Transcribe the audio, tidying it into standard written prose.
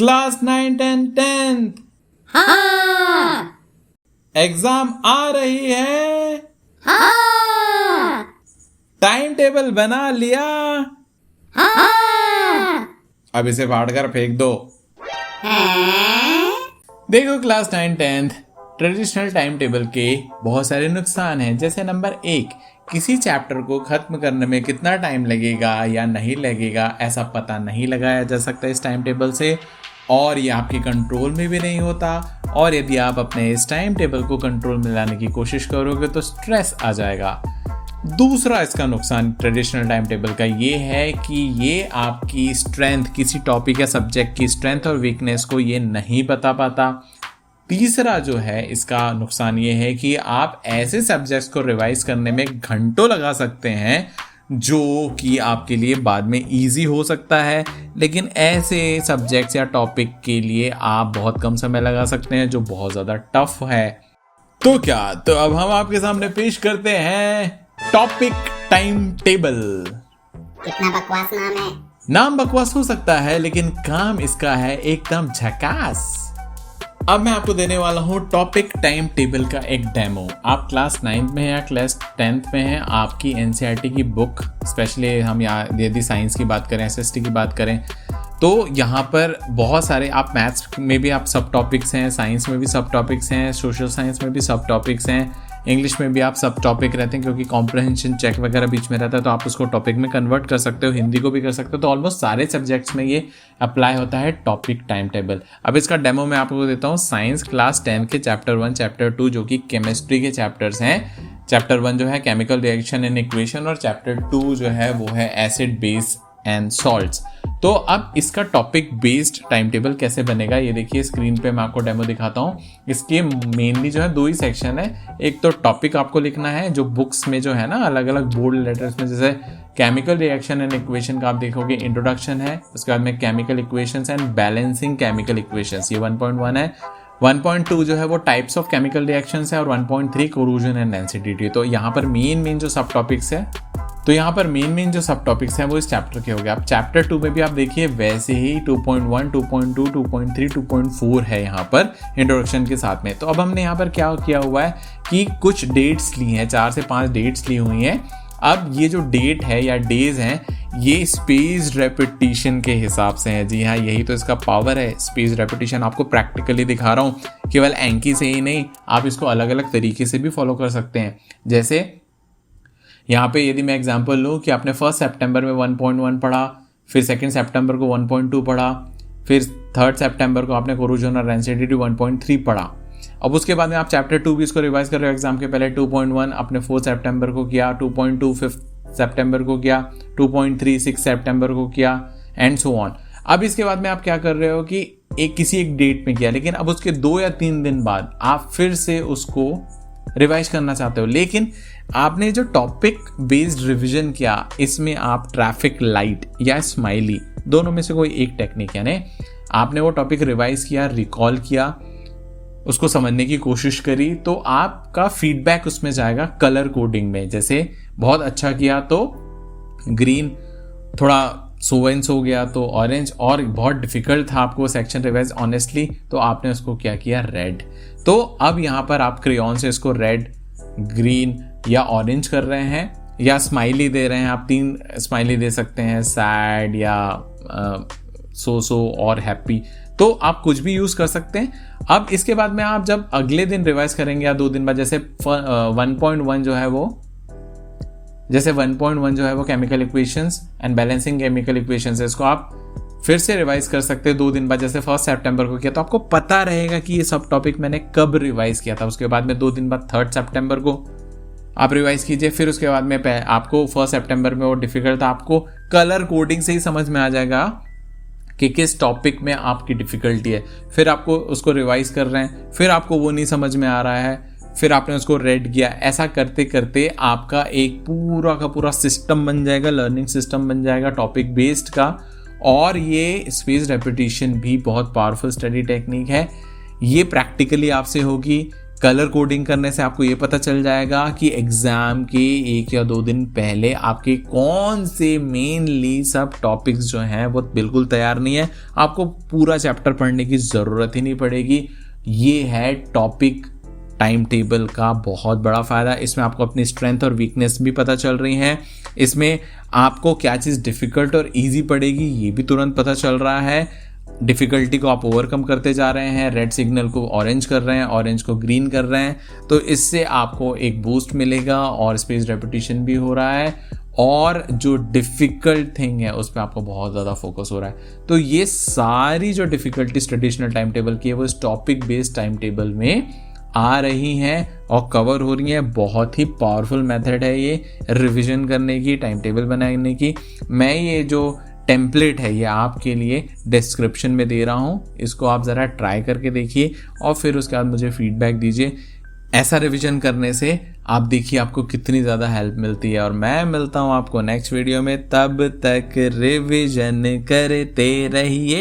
Class 9 and 10th। हाँ। Exam आ रही है। हाँ। टाइम टेबल बना लिया। हाँ। अब इसे फाड़ कर फेंक दो। हैं? देखो class 9 10th traditional time table के बहुत सारे नुकसान हैं। जैसे नंबर 1, किसी चैप्टर को खत्म करने में कितना टाइम लगेगा या नहीं लगेगा ऐसा पता नहीं लगाया जा सकता इस टाइम टेबल से, और ये आपके कंट्रोल में भी नहीं होता। और यदि आप अपने इस टाइम टेबल को कंट्रोल में लाने की कोशिश करोगे तो स्ट्रेस आ जाएगा। दूसरा इसका नुकसान ट्रेडिशनल टाइम टेबल का ये है कि ये आपकी स्ट्रेंथ, किसी टॉपिक या सब्जेक्ट की स्ट्रेंथ और वीकनेस को ये नहीं बता पाता। तीसरा जो है इसका नुकसान ये है कि आप ऐसे सब्जेक्ट्स को रिवाइज करने में घंटों लगा सकते हैं जो कि आपके लिए बाद में इजी हो सकता है, लेकिन ऐसे सब्जेक्ट्स या टॉपिक के लिए आप बहुत कम समय लगा सकते हैं जो बहुत ज़्यादा टफ है। तो अब हम आपके सामने पेश करते हैं टॉपिक टाइम टेबल। कितना बकवास नाम है। नाम बकवास हो सकता है लेकिन काम इसका है एकदम झकास। अब मैं आपको देने वाला हूँ टॉपिक टाइम टेबल का एक डेमो। आप क्लास 9 में हैं या क्लास 10th में हैं, आपकी एनसीईआरटी की बुक, स्पेशली हम यदि साइंस की बात करें, एसएसटी की बात करें, तो यहाँ पर बहुत सारे, आप मैथ्स में भी आप सब टॉपिक्स हैं, साइंस में भी सब टॉपिक्स हैं, सोशल साइंस में भी सब टॉपिक्स हैं, इंग्लिश में भी आप सब टॉपिक रहते हैं क्योंकि कॉम्प्रहेंशन चेक वगैरह बीच में रहता है तो आप उसको टॉपिक में कन्वर्ट कर सकते हो, हिंदी को भी कर सकते हो। तो ऑलमोस्ट सारे सब्जेक्ट्स में ये अप्लाई होता है टॉपिक टाइम टेबल। अब इसका डेमो मैं आपको देता हूँ। साइंस क्लास 10 के चैप्टर 1 चैप्टर 2 जो कि केमिस्ट्री के चैप्टर्स हैं। चैप्टर 1 जो है केमिकल रिएक्शन एंड इक्वेशन और चैप्टर 2 जो है वो है एसिड बेस एंड सॉल्ट्स। तो अब इसका टॉपिक बेस्ड टाइम टेबल कैसे बनेगा ये देखिए स्क्रीन पे मैं आपको डेमो दिखाता हूँ। इसके मेनली जो है 2 ही सेक्शन है। एक तो टॉपिक आपको लिखना है जो बुक्स में जो है ना अलग अलग बोल्ड लेटर्स में, जैसे केमिकल रिएक्शन एंड इक्वेशन का आप देखोगे इंट्रोडक्शन है, उसके बाद में chemical equations and balancing chemical equations, ये 1.1 है। 1.2 जो है वो टाइप्स ऑफ केमिकल रिएक्शंस है और 1.3 कोरूजन एंड डेंसिटी। तो यहाँ पर मेन जो सब टॉपिक्स है, तो यहाँ पर मेन जो सब टॉपिक्स हैं वो इस चैप्टर के हो गए। अब चैप्टर 2 में भी आप देखिए वैसे ही 2.1, 2.2, 2.3, 2.4 है यहाँ पर इंट्रोडक्शन के साथ में। तो अब हमने यहाँ पर क्या किया हुआ है कि कुछ डेट्स ली हैं, 4 से 5 डेट्स ली हुई हैं। अब ये जो डेट है या डेज हैं ये स्पेस रेपिटेशन के हिसाब से है। जी हाँ, यही तो इसका पावर है, स्पेस रेपिटेशन। आपको प्रैक्टिकली दिखा रहा हूँ, केवल एंकी से ही नहीं, आप इसको अलग अलग तरीके से भी फॉलो कर सकते हैं। जैसे यहाँ पे यदि मैं एग्जांपल लूँ कि आपने 1 सितंबर में 1.1 पढ़ा, फिर 2 सितंबर को 1.2 पढ़ा, फिर 3 सितंबर को आपने कोरूजन और डेंसिटी 1.3 पढ़ा। अब उसके बाद में आप चैप्टर 2 भी इसको रिवाइज कर रहे हो एग्जाम के पहले। 2.1 आपने 4 सितंबर को किया, 2.2 5 सितंबर को किया, 2.3 6 सितंबर को किया एंड सो ऑन। अब इसके बाद में आप क्या कर रहे हो कि किसी एक डेट में किया, लेकिन अब उसके 2 या 3 दिन बाद आप फिर से उसको रिवाइज करना चाहते हो, लेकिन आपने जो टॉपिक बेस्ड रिवीजन किया इसमें आप ट्रैफिक लाइट या स्माइली दोनों में से कोई एक टेक्निक, यानी आपने वो टॉपिक रिवाइज किया, रिकॉल किया, उसको समझने की कोशिश करी, तो आपका फीडबैक उसमें जाएगा कलर कोडिंग में। जैसे बहुत अच्छा किया तो ग्रीन, थोड़ा सोवेंस हो गया तो ऑरेंज, और बहुत डिफिकल्ट था आपको सेक्शन रिवाइज ऑनेस्टली तो आपने उसको क्या किया, रेड। तो अब यहाँ पर आप क्रेयॉन से इसको रेड, ग्रीन या ऑरेंज कर रहे हैं या स्माइली दे रहे हैं। आप 3 स्माइली दे सकते हैं, सैड या सो और हैप्पी, तो आप कुछ भी यूज़ कर सकते हैं। अब इसके बाद में आप जब अगले दिन रिवाइज करेंगे या 2 दिन बाद, जैसे 1.1 जो है वो chemical equations and balancing chemical equations है, इसको आप फिर से रिवाइज कर सकते हैं 2 दिन बाद, जैसे 1 सितंबर को किया तो आपको पता रहेगा कि ये सब टॉपिक मैंने कब रिवाइज किया था। उसके बाद में 2 दिन बाद 3 सितंबर को आप रिवाइज कीजिए। फिर उसके बाद में आपको 1 सितंबर में वो डिफिकल्ट था, आपको कलर कोडिंग से ही समझ में आ जाएगा कि किस टॉपिक में आपकी डिफिकल्टी है। फिर आपको उसको रिवाइज कर रहे हैं, फिर आपको वो नहीं समझ में आ रहा है, फिर आपने उसको रेड किया। ऐसा करते करते आपका एक पूरा का पूरा सिस्टम बन जाएगा, लर्निंग सिस्टम बन जाएगा टॉपिक बेस्ड का। और ये स्पेस रेपिटेशन भी बहुत पावरफुल स्टडी टेक्निक है। ये प्रैक्टिकली आपसे होगी कलर कोडिंग करने से आपको ये पता चल जाएगा कि एग्ज़ाम के 1 या 2 दिन पहले आपके कौन से मेनली सब टॉपिक्स जो हैं वो बिल्कुल तैयार नहीं है, आपको पूरा चैप्टर पढ़ने की ज़रूरत ही नहीं पड़ेगी। ये है टॉपिक टाइम टेबल का बहुत बड़ा फ़ायदा। इसमें आपको अपनी स्ट्रेंथ और वीकनेस भी पता चल रही हैं। इसमें आपको क्या चीज़ डिफ़िकल्ट और इजी पड़ेगी ये भी तुरंत पता चल रहा है। डिफ़िकल्टी को आप ओवरकम करते जा रहे हैं, रेड सिग्नल को ऑरेंज कर रहे हैं, ऑरेंज को ग्रीन कर रहे हैं, तो इससे आपको एक बूस्ट मिलेगा और स्पेस रेपिटेशन भी हो रहा है और जो डिफ़िकल्ट थिंग है उस पर आपको बहुत ज़्यादा फोकस हो रहा है। तो ये सारी जो डिफ़िकल्टीज ट्रेडिशनल टाइम टेबल की है वो इस टॉपिक बेस्ड टाइम टेबल में आ रही हैं और कवर हो रही हैं। बहुत ही पावरफुल मेथड है ये रिवीजन करने की, टाइम टेबल बनाने की। मैं ये जो टेम्पलेट है ये आपके लिए डिस्क्रिप्शन में दे रहा हूँ, इसको आप ज़रा ट्राई करके देखिए और फिर उसके बाद मुझे फीडबैक दीजिए। ऐसा रिवीजन करने से आप देखिए आपको कितनी ज़्यादा हेल्प मिलती है। और मैं मिलता हूँ आपको नेक्स्ट वीडियो में, तब तक रिवीजन करते रहिए।